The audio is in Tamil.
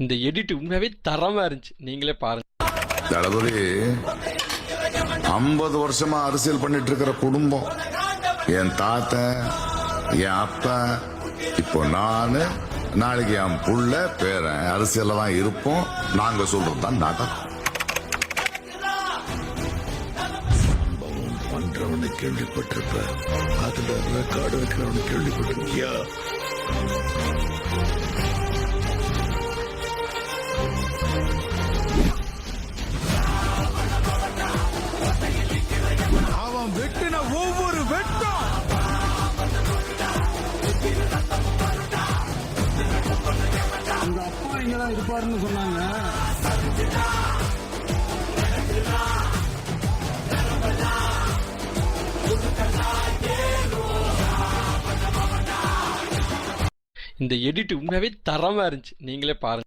இந்த எடிட் உண்மையாவே தரமா இருந்துச்சு. நீங்களே பாருங்க. தளபதி 50 வருஷமா அரசியல் பண்ணிட்டு இருக்கிற குடும்பம், என் தாத்தன், என் அப்பா, இப்போ நானு, நாளைக்கு என் புள்ள பேரன் அரசியல்ல தான் இருப்போம். நாங்க சொல்றதுதான் நாடகம். பண்றவனை கேள்விப்பட்டிருப்ப, அதுல ரெக்கார்டு வைக்கிறவனை கேள்விப்பட்டிருக்கியா? அவன் வெட்டின ஒவ்வொரு வெட்டும் உங்க அப்பா இங்கதான் இருப்பாருன்னு சொன்னாங்க. இந்த எடிட் உண்மையாவே தரமா இருந்துச்சு. நீங்களே பாருங்க.